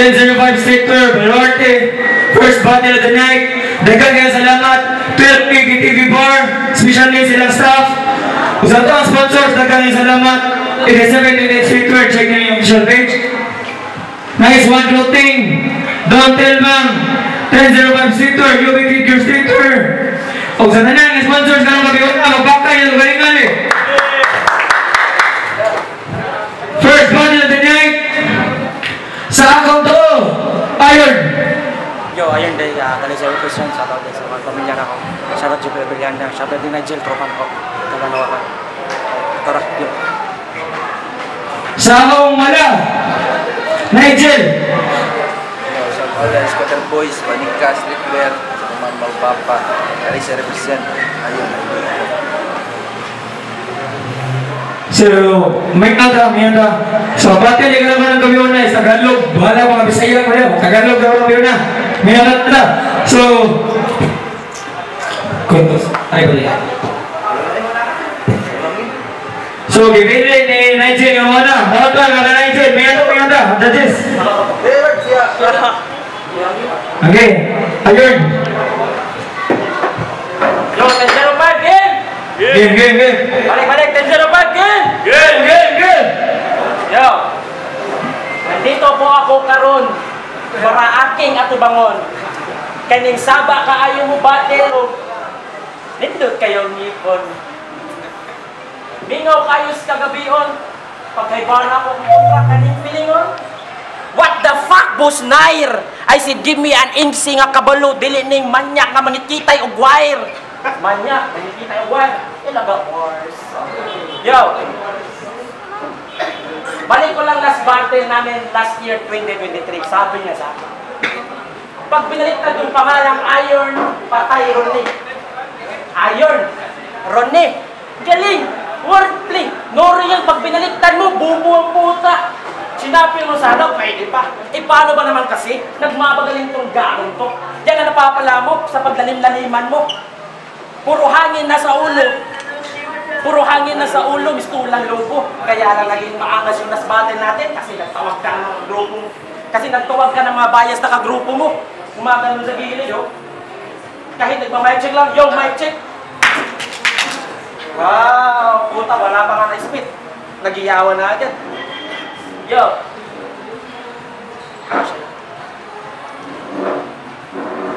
10-05 Sector, Balorte, first battle of the night. Daghang salamat, 12 TV Bar, special needs silang staff. Sa ito ang sponsors, daghang salamat. 87 Sector, check nyo yung official page. Nice one clothing, Don't Tell Ma'am, 10-05 Sector, UB Figure Sector. O sa tanang sponsors na mabiyon na, magbakay na galingan eh. First battle of the night. Sa akong to, Iron! Yo, Iron day, kali sa question, shoutout din sa mga pamilya ko. Shoutout sa Pilipiana, shoutout din Nigel, tropan ko. Kalanawa ka. Tara, yo. Sa akong mala, Nigel! Yo, shoutout din Scooter Boys, Panika, Streetwear, sa mga Malpapa, kali sa represent. Ayun. So, may ata. So, bati niya ka naman ng kamyon na, sa Tagalog. Bahala mga Bisaya ko yun. Tagalog daw ng kamyon na. May ata. So, kuntos. Ay, bali. So, gibili ni Nigel yung mga. Bakit ba ka na Nigel? May ata. Judges. Okay. Ayun. Yo, 10-05, game! Game. Balik, 10-05, game! Game. Yo! Nandito po ako karon para aking atubangon. Kaning saba kaayo mo battle. Nindot kayo ngipon. Mingaw kayo sa kagabion. Pagkaibahan ako kung kontra kaning pilingon. What the fuck, Boss Nair? I said, give me an inksi nga kabalo. Dili ning manyak nga mangititay og wire. Manyak, mangititay og wire. Ilaga wars. Yo! Balik ko lang last battle namin last year, 2023. Sabi niya sa akin. Pag binaliktad yung pangalang Iron, patay Ronnie. Iron, Ronnie. Galing! Wordplay! No real, pag binaliktad mo, bubo ang puta. Sinapil mo sana, pwede pa. Eh, paano ba naman kasi? Nagmabagaling tong garong to. Yan ang napapala mo sa paglalim-laliman mo. Puro hangin na sa ulo. Puro hangin na sa ulo, mistulang lobo. Kaya lang naging maangas yung last battle natin kasi nagtawag ka ng mga grupo mo. Kasi nagtawag ka ng mga bias na kagrupo mo. Gumagano sa gilid, yo. Kahit nagma-mic check lang, yo, mic check. Wow, puta, wala pa nga na-spit. Nagiyawan na agad. Yo.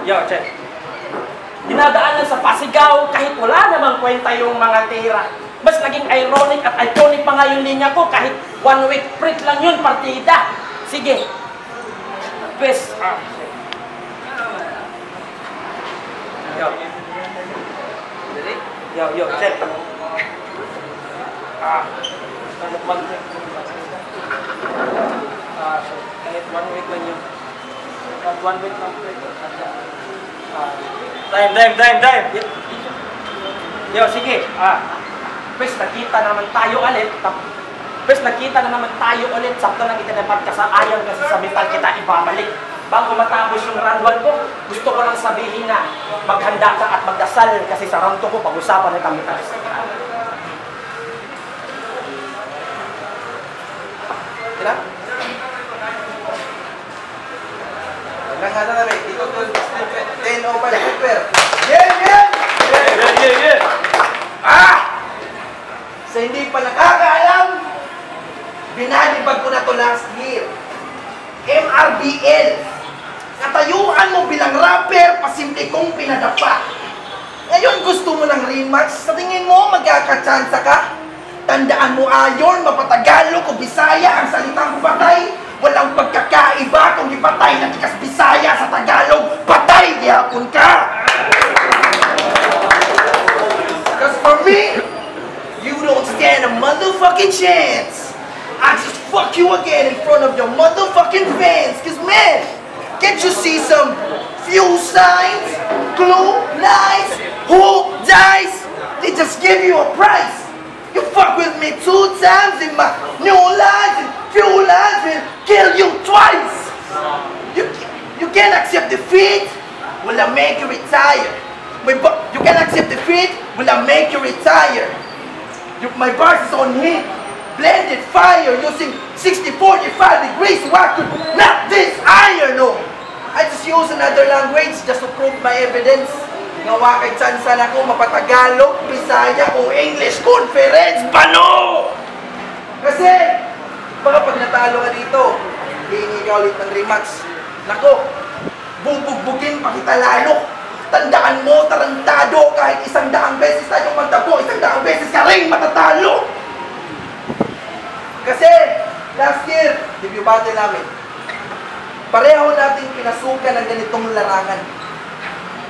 Yo, check. Dinadaanan sa pasigaw kahit wala namang kwenta yung mga tira. Mas naging ironic at iconic pa nga yung linya ko kahit 1 week break lang yun, partida. Sige. Best. Yo. Yo, check. Kahit 1 week lang yun. Kahit 1 week lang break. Time. Yo, sige. Pwes, nakita naman tayo ulit. Sakto na kita dapat kasaayon kasi sa metal kita ibabalik. Bago matapos yung round 1 ko, gusto ko lang sabihin na maghanda ka at magdasal kasi sa round 2 ko, pag-usapan na kami tayo. Kira? Nagkakata namin, ito 10 over super. Yeah! Sa hindi pa nakakaalam, binalibag ko na to last year. MRBL. Katayuan mo bilang rapper, pasimple kong pinadapa. Ngayon gusto mo ng rematch, sa tingin mo magkakatsansa ka? Tandaan mo Iron, mapatagalog o Bisaya ang salitang patay. Walang pagkakaiba kung ipatay na tikas Bisaya sa Tagalog, patay gihapon ka! Because for me, you don't stand a motherfucking chance. I just fuck you again in front of your motherfucking fans. Cause man, can't you see some few signs, clue, lies, who dies? They just give you a price. You fuck with me 2 times in my new lies and few lies will kill you twice. You can't accept defeat, will I make you retire? You can't accept defeat, will I make you retire? My bars is on heat, blended fire using 60-45 degrees so I could melt this iron. No, I just use another language just to prove my evidence. Ngawa kay chansan ako mapatagalog, Bisaya o English conference, pano! Kasi, baka pag natalo ka dito, hihingi ka ulit ng rematch. Nako, bubugbugin pa kita lalo. Tandaan mo, tarantado, kahit 100 beses tayong magtabo, 100 beses ka rin matatalo. Kasi, last year, debut battle namin, pareho natin pinasukan ng ganitong larangan.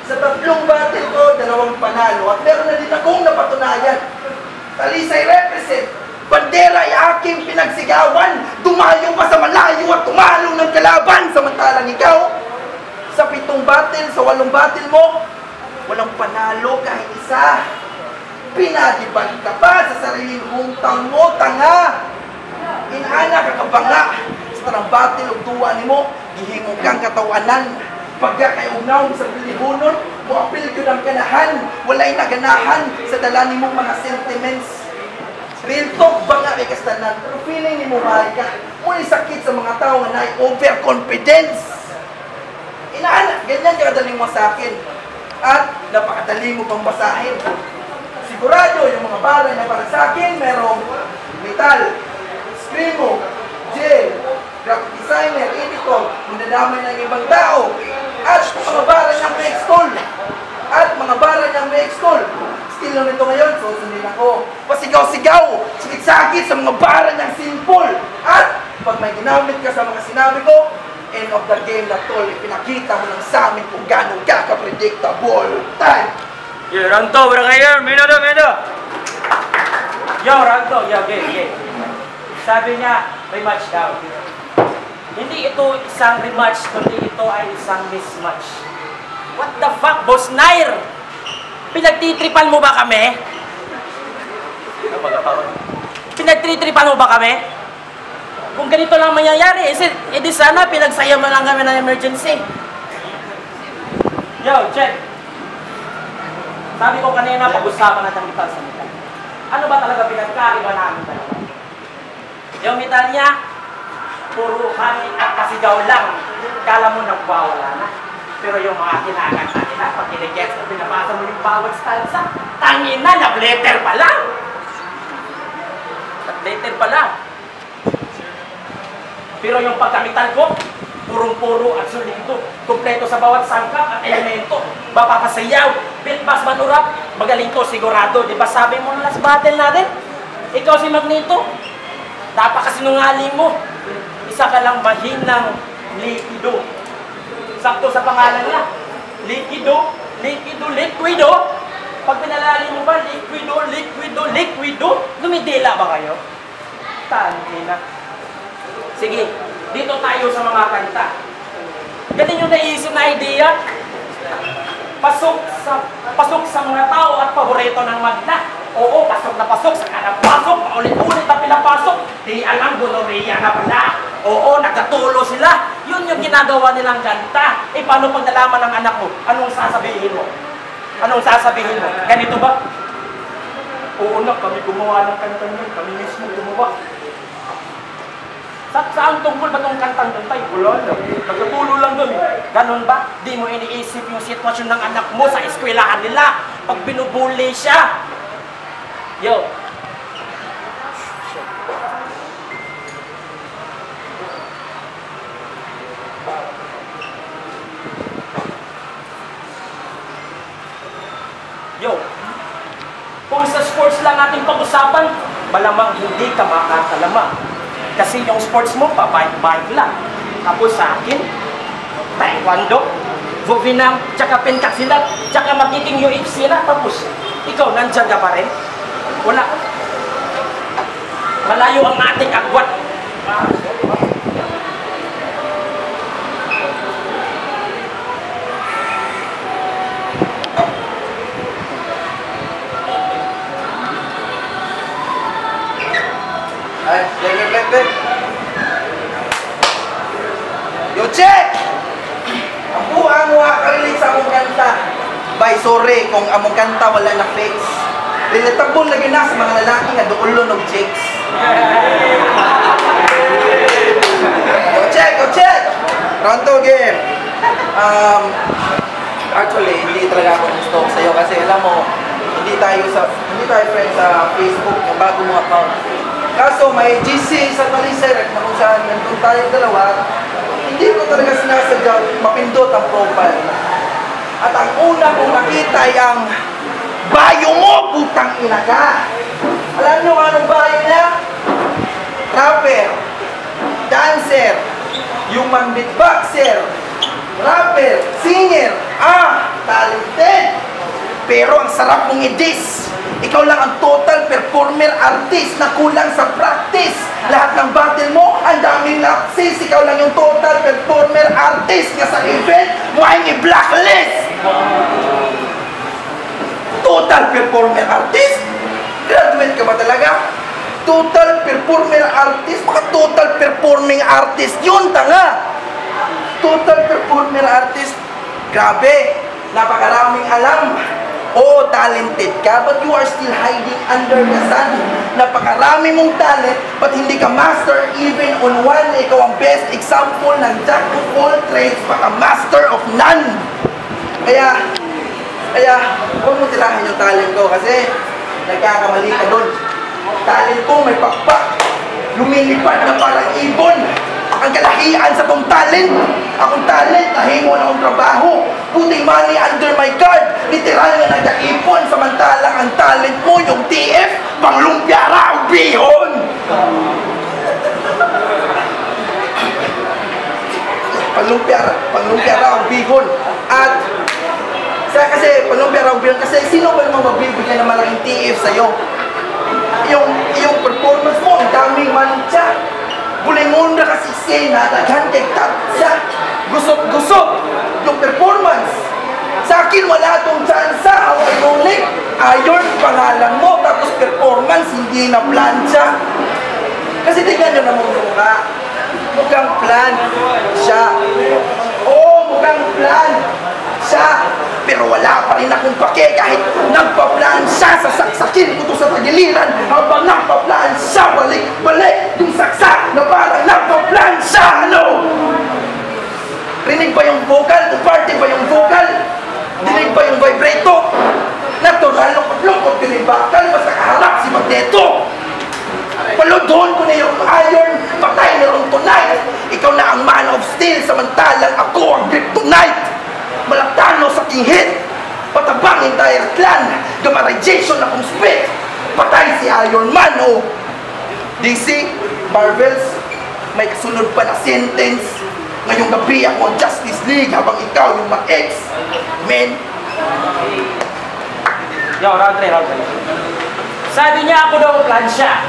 Sa 3 battle ko, 2 panalo, at meron na din akong napatunayan. Talisay represent, bandera ay aking pinagsigawan, dumayo pa sa malayo at tumalo ng kalaban, samantalang ikaw, sa 7 battle, sa 8 battle mo, walang panalo kahit isa. Pinadibag ka pa sa sariling hometown mo, tanga. Inana ka kabanga, sa tarang battle o tuwa ni mo, gihimong kang katawanan. Pagka kayo unaw sa bilibonon, muapil yun ang ganahan, walay naganahan sa dala ni mong mga sentiments. Real talk ba nga kay kastanan, pero feeling ni mo mahal ka, muli sakit sa mga tao na overconfidence. Inaanak, ganyan kadali mo sa akin. At napakadali mo pang basahin. Sigurado yung mga baray na para sa akin, merong metal, screamo, gel, graphic designer, editor, mandadamay ng ibang tao, at mga bara niyang may extol. At mga bara niyang may extol. Still lang nito ngayon, susundin ako. Pasigaw-sigaw, sakit-sakit sa mga bara niyang simple. At pag may ginamit ka sa mga sinabi ko, end of the game na tol, ipinakita mo lang sa amin kung gano'ng kaka-predictable. Time! Yo, Ranto, berang air, meno. Yo, Ranto, yo, okay. Sabi niya, rematch daw. Hindi ito isang rematch, kundi ito ay isang mismatch. What the fuck, Boss Nair? Pinagtitripan mo ba kami? Pinagtitripan mo ba kami? Kung ganito lang mangyayari, edi sana pinagsaya mo lang kami ng emergency. Yo, check. Sabi ko kanina, pag-usapan natin metal sa metal. Ano ba talaga pinagkaiba namin dalawa? Yung metal niya, puro hangin at pasigaw lang. Kala mo nagwawala na. Pero yung mga kinakanta nila, pag kinigets na pinabasa mo yung bawat stanza, tangin na, love-letter pa lang. Love-letter pa lang. Pero yung pagkamitan ko, purong-puro at solido. Kompleto sa bawat sangkap at elemento. Mapapasayaw, beatbox, manurap, magaling ko, sigurado. Di ba sabi mo na sa battle natin? Ikaw si Magneto. Napakasinungaling mo. Isa ka lang mahinang likido. Sakto sa pangalan niya. Likido, Pag pinalali mo ba, liquido, lumidila ba kayo? Tangina. Sige, dito tayo sa mga kanta. Ganun yung naisip na idea. Pasok sa mga tao at paborito ng magna. Oo, pasok na pasok, saka na pasok, paulit-ulit na pinapasok. Di alam, gonorrhea na pala. Oo, nagkatulo sila. Yun yung ginagawa nilang kanta. Eh, paano pag nalaman ng anak mo? Anong sasabihin mo? Ganito ba? Oo na, kami gumawa ng kanta niyan. Kami mismo gumawa. Saan tungkol ba itong kantang kantay? Wala na. Nagkatulo lang doon eh. Ganon ba? Di mo iniisip yung sitwasyon ng anak mo sa eskwelahan nila. Pag binubuli siya. Yo. Kung sa sports lang ating pag-usapan, malamang hindi ka makakalama. Kasi yung sports mo, pa-bike lang. Tapos sa akin, taekwondo, Vovinam, tsaka pencaksilat, tsaka magiging UFC na. Tapos, ikaw, nandyan ka pa rin? Wala. Malayo ang ating agwat. Ay, leg. Yo, check! Ako ang wakarilig sa among kanta. Bay, sorry kung among kanta wala na fix. Relatable lagi na sa mga lalaki nga duulon og chicks. Go check! Round 2 game. Actually, hindi talaga ako gusto sa'yo kasi alam mo, hindi tayo friends sa Facebook, yung bago mong account. Kaso may GC sa Taliser na kung saan nandun tayong dalawa, hindi ko talaga sinasadya mapindot ang profile. At ang una kong nakita ay ang bayo mo, putang ina ka! Alam nyo anong bayo niya? Rapper, dancer, human beatboxer, rapper, singer, talented! Pero ang sarap mong i-diss. Ikaw lang ang total performer artist na kulang sa practice. Lahat ng battle mo, ang daming lapses. Ikaw lang yung total performer artist nga sa event mo ay i-blacklist. Total performer artist? Graduate ka ba talaga? Total performer artist? Baka total performing artist yun, tanga. Total performer artist? Grabe, napakaraming alam. Oo, talented ka, but you are still hiding under the sun. Napakarami mong talent, but hindi ka master even on one. Ikaw ang best example ng jack of all trades, baka master of none. Kaya, huwag mo tirahin yung talent ko kasi nagkakamali ka doon. Talent ko may pakpak, lumilipad na parang ibon. Ang kalahian sa tong talent. Akong talent, nahingo na akong trabaho. Putting money under my card. Literal nga nag-aipon. Samantalang ang talent mo, yung TF, panglumpia raw bihon. Panglumpia raw bihon. At kasi panglumpia raw bihon. Kasi sino ba naman magbibigyan ng malaking TF sa'yo? Yung performance mo, ang daming mancha. Bulingon na kasi sena, daghan kay tatsa. Gusot yung performance. Sa akin, wala itong tsansa. Away rolling, iron, pangalan mo, tapos performance, hindi na plancha. Kasi tignan nyo naman mukha. Mukhang plan siya. Oo, mukhang plan siya. Pero wala pa rin akong pake kahit nagpa-plan siya. Sasaksakin ko to sa tagiliran habang nagpa-plan siya. Balik yung saksak na parang nagpa-plan siya. Ano? Rinig ba yung vocal? Party ba yung vocal? Dinig ba yung vibrato? Natural, lukot-lukot yung bakal. Basta kaharap si Magneto. Paludon ko na yung iron. Patay na rin tonight. Ikaw na ang man of steel. Samantalang ako ang kryptonite. Malagtano sa king hit. Patabang entire clan. Gamarization na kong spit. Patay si Iron Man, oh. DC, Marvels, may kasunod pa na sentence. Ngayong gabi ako ang Justice League habang ikaw yung ma-ex. Men. Yo, round 3. Sabi niya ako daw plansya.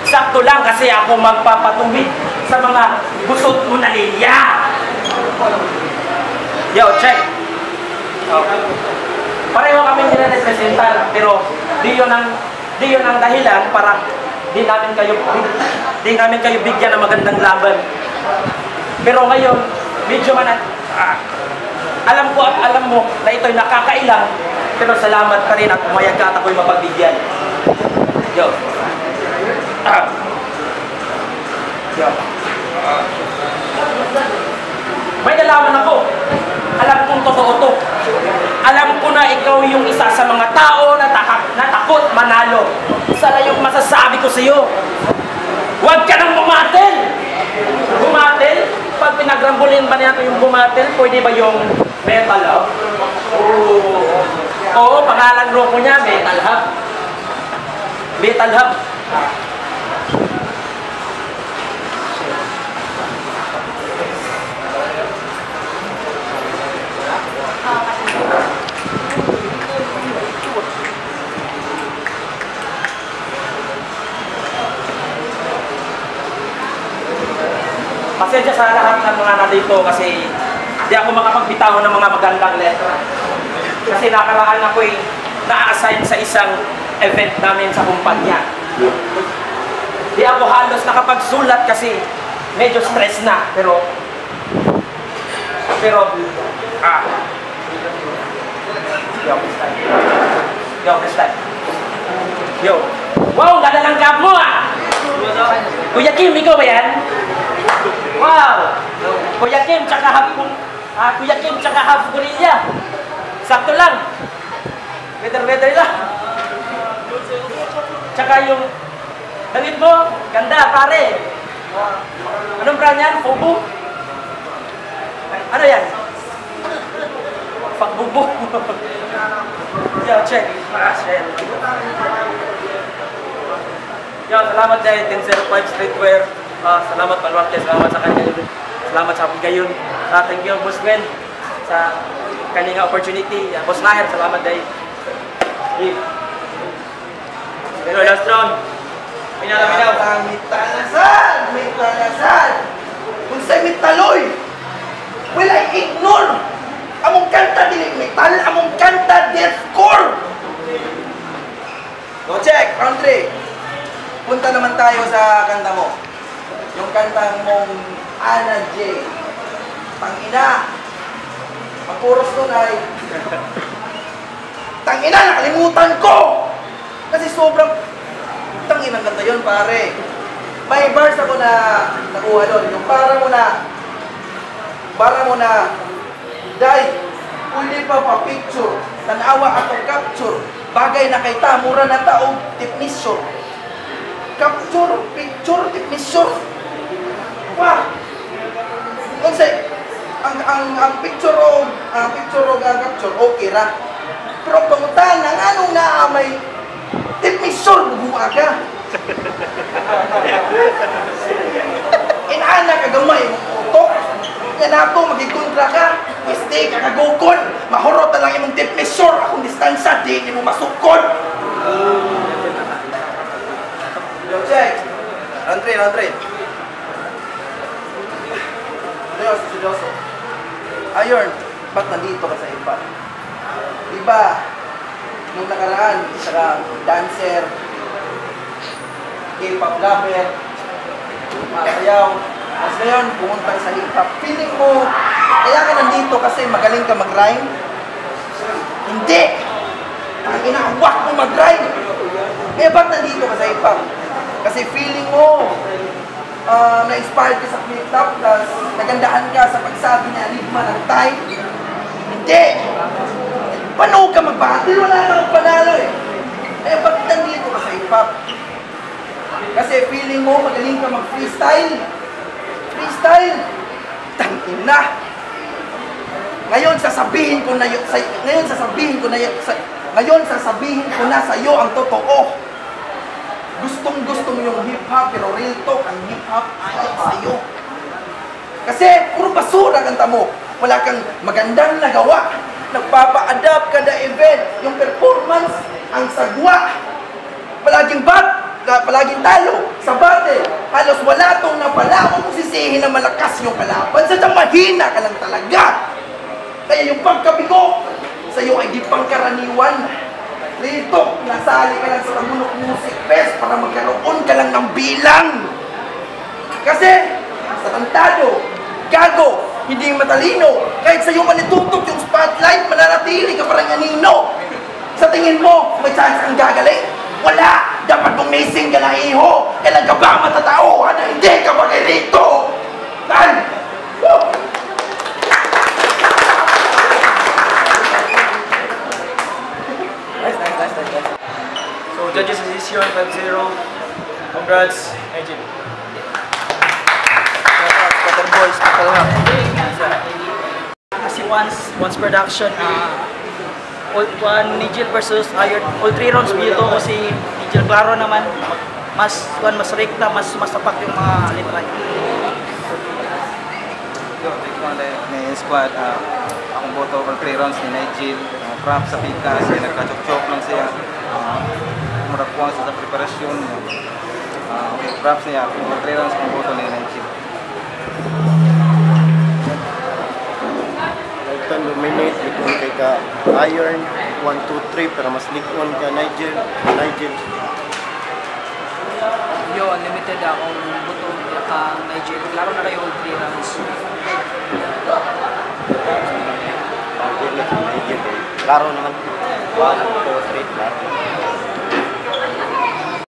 Sakto lang kasi ako magpapatuwid sa mga gusot mo na liya. Yo, check. Pareho kami nire-representar, pero di yun ang dahilan para di namin kayo bigyan ng magandang laban. Pero ngayon, medyo alam ko at alam mo na ito'y nakakailang, pero salamat pa rin at umayag ka at ako'y mapagbigyan. Yo. Yo. May nalaman ako. Alam kong totoo to. Alam ko na ikaw yung isa sa mga tao na takot manalo. Isa lang yung masasabi ko sa iyo. Huwag ka nang bumatel! Bumatel? Pag pinagrambulin ba natin yung bumatel, pwede ba yung Metal Hub? Oo, pangalan grupo niya, Metal Hub. Metal Hub. pasensya sa lahat ng mga nandito kasi di ako makapagbitaw ng mga magandang letra. Kasi nakaraan ako na-assign sa isang event namin sa kumpanya. Di ako halos nakapagsulat kasi medyo stress na. Pero, yo, Kristan. Yo. Wow, ganda ng cap mo ah! Kuya Kim, ikaw ba yan? Wow! Kuya Kim, tsaka half Korea. Sakto lang. Better lang. Tsaka yung damit mo, ganda pare. Anong brand yan? Fubu? Ano yan? Fuckbubu. Yo, check. Yo, salamat dahil 1005 Streetwear. Salamat Palwarte, salamat sa kanya. Salamat sa Gayon. Thank you, Boss Gwen, sa kanyang opportunity. Boss Naher, salamat dahil. Pero Lastron, minaw. May talasan! Kung sa'y mitaloy, will I ignore? Among kanta dili metal, among kanta deathcore! Go check, round 3. Punta naman tayo sa kanta mo. Yung kanta mong Ana J. Tangina. Ang chorus nun ay tangina, nakalimutan ko! Kasi sobrang tanginang kanta yun, pare. May verse ako na nakuha doon. Yung para mo na dahil pwede pa pa-picture, tanawa atong capture, bagay na kay ta, mura na taong tipnisyon. Capture, picture, tipnisyon. Wah! Konsep, ang picture o capture, okay ra. Pero pangutan, ang anong naamay, tipnisyon, bubuha ka. Inaana ka gamay, utok. Yan ako, magigundra ka. Pwede ka kagukod. Mahurot na lang imong definition. Akong distansya, di mo masukod. Yo, check. Round 3. Seryoso. Ayon, ba't nandito ka sa iba? Diba, nung nakaraan, isa kang dancer, K-pop lover, masayaw. As ngayon, pumunta sa hip-hop. Feeling mo, kaya ka nandito kasi magaling ka mag-rhyme? Hindi! Ang inaawak mo mag-rhyme! Eh, ba't nandito ka sa hip-hop? Kasi feeling mo, na-inspired ka sa hip-hop, plus nagandahan ka sa pagsabi na enigma ng time? Hindi! Paano ka mag-battle? Wala kang panalo eh! Eh, ba't nandito ka sa hip-hop? Kasi feeling mo, magaling ka mag-freestyle. Freestyle. Tangina. Ngayon sasabihin ko na sa iyo ang totoo. Gustong-gusto mo yung hip-hop, pero real talk, ang hip-hop ayaw sa iyo. Kasi puro basura kanta mo. Wala kang magandang nagawa. Nagpapa-adapt kada event. Yung performance, ang sagwa. Palaging talo sa battle. Halos wala tong napala. Huwag mo sisihin na malakas yung kalaban. Sadyang mahina ka lang talaga. Kaya yung pagkabigo sa'yo ay di pangkaraniwan. Rito, nasali ka lang sa Tamunok Music Fest para magkaroon ka lang ng bilang. Kasi, sa tantado, gago, hindi matalino. Kahit sa'yo man itutok yung spotlight, mananatili ka parang anino. Sa tingin mo, may chance kang gagaling? Wala! Dapat bumising ka na iho! Kailan ka ba matatao? Na hindi ka bagay rito! Tan! Woo! Nice. So, judges decision 5-0. Congrats, Egypt. Better boys, better half. Kasi once production, Nigel versus Iron, all 3 rounds dito kasi Nigel klaro naman, mas rekta, mas tapak yung mga litray. May squad, akong boto all 3 rounds ni Nigel. Props sa pika, siya nagka-chok-chok lang siya. Murag po sa preparasyon. Props niya, all 3 rounds akong boto ni Nigel. tan dominate ito kay ka iron 1 2 3 pero mas likon ka Nigel. Yo, unlimited akong buto ka Nigel. Klaro na kayo 3 rounds. Nigel. Klaro naman. 1 2 3 klaro.